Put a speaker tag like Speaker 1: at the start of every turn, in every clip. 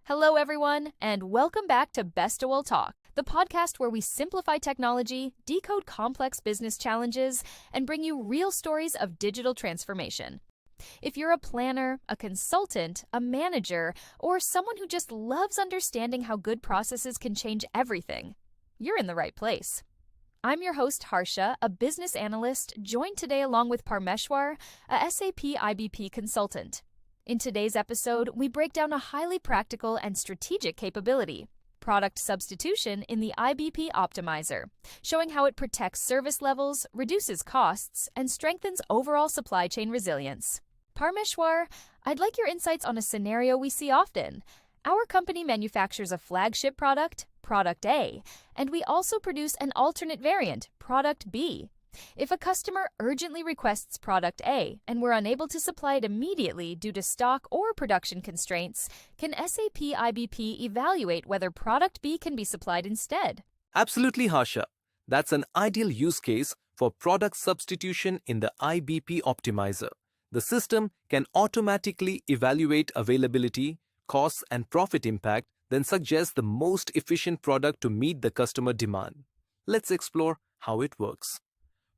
Speaker 1: Hello, everyone, and welcome back to Bestowal Talks, the podcast where we simplify technology, decode complex business challenges, and bring you real stories of digital transformation. If you're a planner, a consultant, a manager, or someone who just loves understanding how good processes can change everything, you're in the right place. I'm your host, Harsha, a business analyst, joined today along with Parmeshwar, a SAP IBP consultant. In today's episode, we break down a highly practical and strategic capability, product substitution in the IBP Optimizer, showing how it protects service levels, reduces costs, and strengthens overall supply chain resilience. Parmeshwar, I'd like your insights on a scenario we see often. Our company manufactures a flagship product, Product A, and we also produce an alternate variant, Product B. If a customer urgently requests Product A and we're unable to supply it immediately due to stock or production constraints, can SAP IBP evaluate whether Product B can be supplied instead?
Speaker 2: Absolutely, Harsha. That's an ideal use case for product substitution in the IBP Optimizer. The system can automatically evaluate availability, costs, and profit impact, then suggest the most efficient product to meet the customer demand. Let's explore how it works.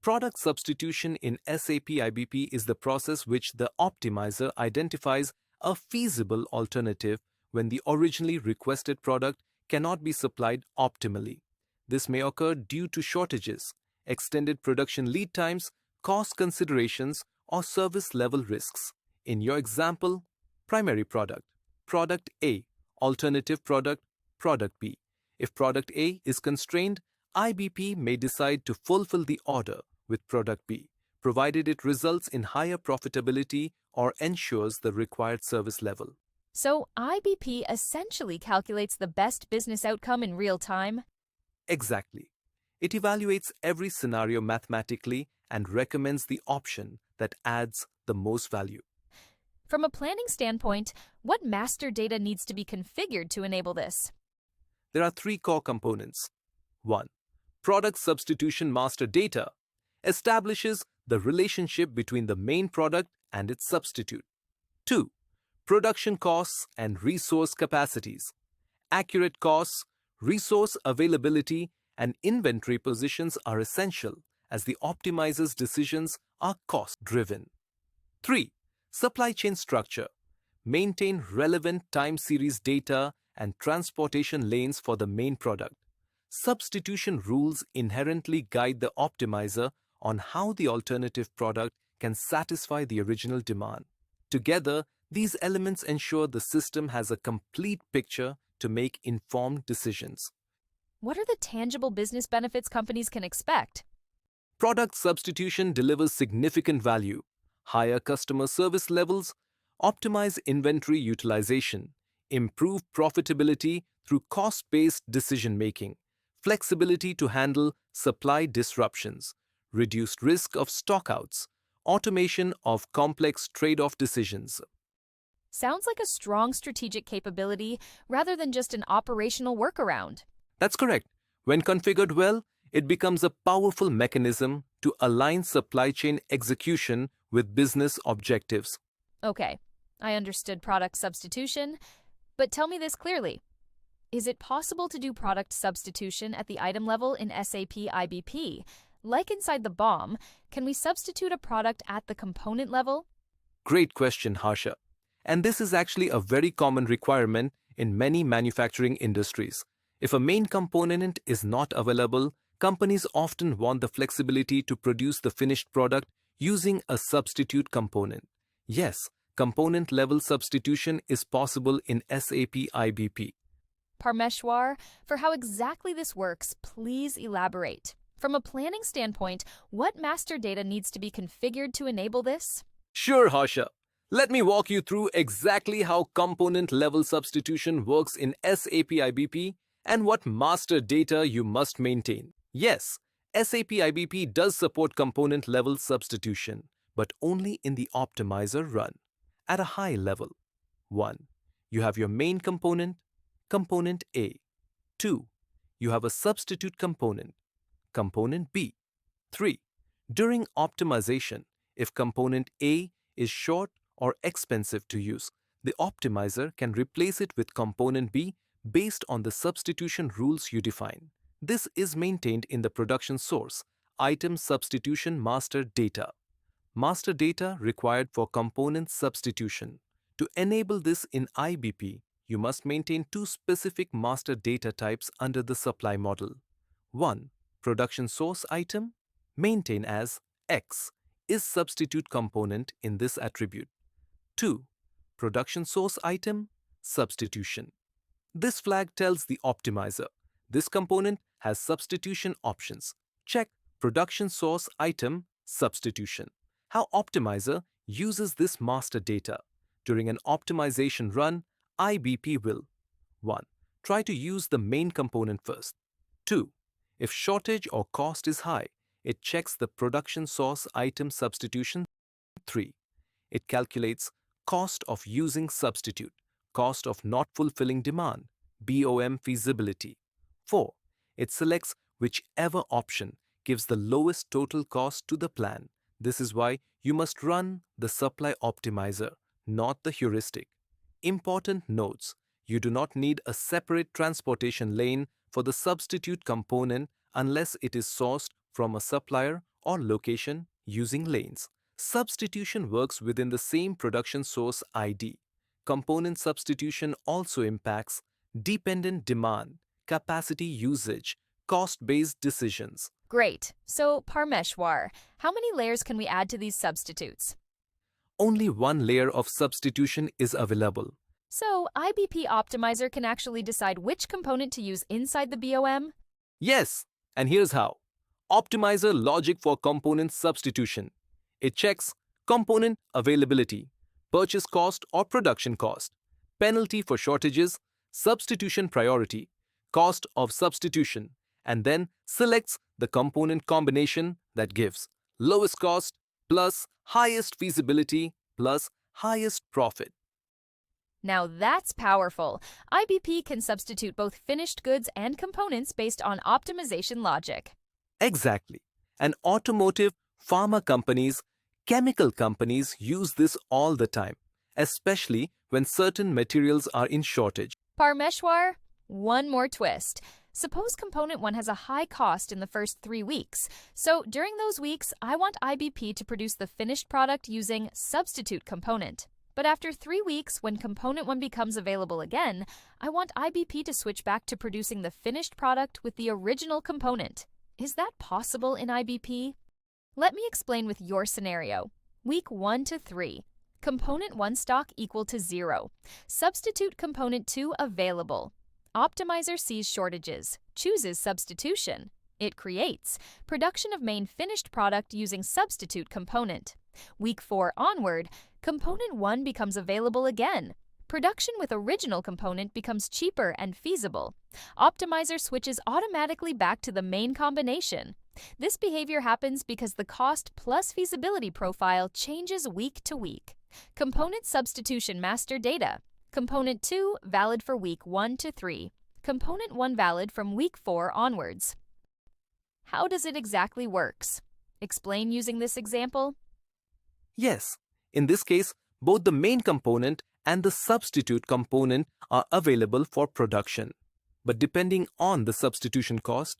Speaker 2: Product substitution in SAP IBP is the process which the optimizer identifies a feasible alternative when the originally requested product cannot be supplied optimally. This may occur due to shortages, extended production lead times, cost considerations, or service level risks. In your example, primary product, Product A, alternative product, Product B. If Product A is constrained, IBP may decide to fulfill the order with Product B, provided it results in higher profitability or ensures the required service level.
Speaker 1: So IBP essentially calculates the best business outcome in real time?
Speaker 2: Exactly. It evaluates every scenario mathematically and recommends the option that adds the most value.
Speaker 1: From a planning standpoint, what master data needs to be configured to enable this?
Speaker 2: There are three core components. 1. Product substitution master data establishes the relationship between the main product and its substitute. 2. Production costs and resource capacities. Accurate costs, resource availability, and inventory positions are essential as the optimizer's decisions are cost-driven. 3. Supply chain structure. Maintain relevant time series data and transportation lanes for the main product. Substitution rules inherently guide the optimizer on how the alternative product can satisfy the original demand. Together, these elements ensure the system has a complete picture to make informed decisions.
Speaker 1: What are the tangible business benefits companies can expect?
Speaker 2: Product substitution delivers significant value, higher customer service levels, optimize inventory utilization, improve profitability through cost-based decision-making, flexibility to handle supply disruptions, reduced risk of stockouts, automation of complex trade-off decisions.
Speaker 1: Sounds like a strong strategic capability rather than just an operational workaround.
Speaker 2: That's correct. When configured well, it becomes a powerful mechanism to align supply chain execution with business objectives.
Speaker 1: Okay, I understood product substitution, but tell me this clearly. Is it possible to do product substitution at the item level in SAP IBP? Like inside the BOM, can we substitute a product at the component level?
Speaker 2: Great question, Harsha. And this is actually a very common requirement in many manufacturing industries. If a main component is not available, companies often want the flexibility to produce the finished product using a substitute component. Yes, component-level substitution is possible in SAP IBP.
Speaker 1: Parmeshwar, for how exactly this works, please elaborate. From a planning standpoint, what master data needs to be configured to enable this?
Speaker 2: Sure, Harsha. Let me walk you through exactly how component-level substitution works in SAP IBP and what master data you must maintain. Yes, SAP IBP does support component-level substitution, but only in the optimizer run. At a high level, 1. You have your main component, component A. 2. You have a substitute component, component B. 3. During optimization, if component A is short or expensive to use, the optimizer can replace it with component B based on the substitution rules you define. This is maintained in the production source, item substitution master data. Master data required for component substitution. To enable this in IBP, you must maintain two specific master data types under the supply model. 1. Production source item, maintain as X, is substitute component in this attribute. 2. Production source item, substitution. This flag tells the optimizer, this component has substitution options. Check production source item, substitution. How optimizer uses this master data. During an optimization run, IBP will 1. Try to use the main component first. 2. If shortage or cost is high, it checks the production source item substitution. 3. It calculates cost of using substitute, cost of not fulfilling demand, BOM feasibility. 4. It selects whichever option gives the lowest total cost to the plan. This is why you must run the supply optimizer, not the heuristic. Important notes: you do not need a separate transportation lane for the substitute component unless it is sourced from a supplier or location using lanes. Substitution works within the same production source ID. Component substitution also impacts dependent demand, capacity usage, cost-based decisions.
Speaker 1: Great. So, Parmeshwar, how many layers can we add to these substitutes?
Speaker 2: Only one layer of substitution is available.
Speaker 1: So, IBP Optimizer can actually decide which component to use inside the BOM?
Speaker 2: Yes, and here's how. Optimizer logic for component substitution. It checks component availability, purchase cost or production cost, penalty for shortages, substitution priority, cost of substitution, and then selects the component combination that gives lowest cost plus highest feasibility plus highest profit.
Speaker 1: Now that's powerful. IBP can substitute both finished goods and components based on optimization logic.
Speaker 2: Exactly. And automotive, pharma companies, chemical companies use this all the time, especially when certain materials are in shortage.
Speaker 1: Parmeshwar, one more twist. Suppose component 1 has a high cost in the first 3 weeks. So during those weeks, I want IBP to produce the finished product using substitute component. But after 3 weeks, when component 1 becomes available again, I want IBP to switch back to producing the finished product with the original component. Is that possible in IBP? Let me explain with your scenario. Week 1 to 3. Component 1 stock equal to 0. Substitute component 2 available. Optimizer sees shortages, chooses substitution. It creates production of main finished product using substitute component. Week 4 onward, component 1 becomes available again. Production with original component becomes cheaper and feasible. Optimizer switches automatically back to the main combination. This behavior happens because the cost plus feasibility profile changes week to week. Component substitution master data. Component 2 valid for week 1 to 3. Component 1 valid from week 4 onwards. How does it exactly works? Explain using this example.
Speaker 2: Yes, in this case, both the main component and the substitute component are available for production. But depending on the substitution cost,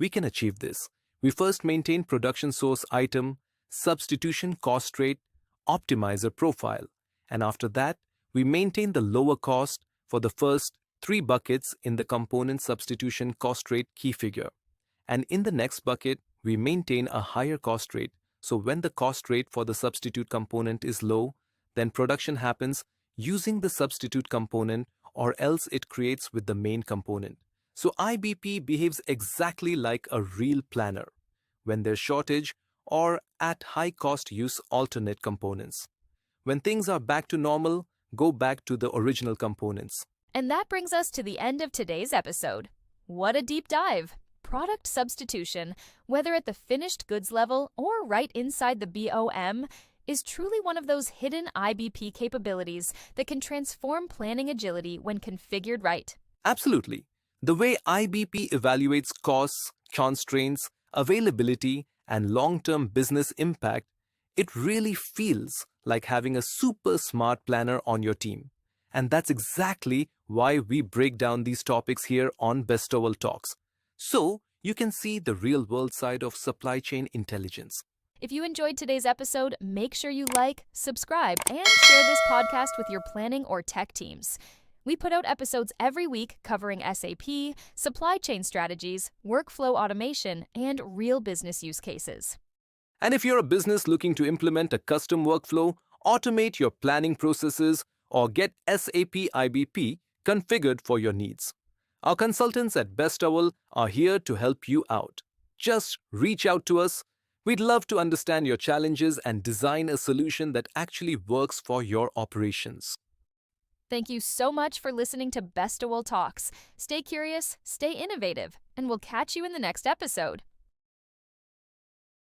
Speaker 2: we can achieve this. We first maintain production source item, substitution cost rate, optimizer profile, and after that, we maintain the lower cost for the first 3 buckets in the component substitution cost rate key figure. And in the next bucket, we maintain a higher cost rate. So when the cost rate for the substitute component is low, then production happens using the substitute component, or else it creates with the main component. So IBP behaves exactly like a real planner. When there's shortage or at high cost, use alternate components. When things are back to normal, go back to the original components.
Speaker 1: And that brings us to the end of today's episode. What a deep dive! Product substitution, whether at the finished goods level or right inside the BOM, is truly one of those hidden IBP capabilities that can transform planning agility when configured right.
Speaker 2: Absolutely. The way IBP evaluates costs, constraints, availability, and long-term business impact, it really feels like having a super smart planner on your team. And that's exactly why we break down these topics here on Bestowal Talks, so you can see the real-world side of supply chain intelligence.
Speaker 1: If you enjoyed today's episode, make sure you like, subscribe, and share this podcast with your planning or tech teams. We put out episodes every week covering SAP, supply chain strategies, workflow automation, and real business use cases.
Speaker 2: And if you're a business looking to implement a custom workflow, automate your planning processes, or get SAP IBP configured for your needs, our consultants at Bestowal are here to help you out. Just reach out to us. We'd love to understand your challenges and design a solution that actually works for your operations.
Speaker 1: Thank you so much for listening to Bestowal Talks. Stay curious, stay innovative, and we'll catch you in the next episode.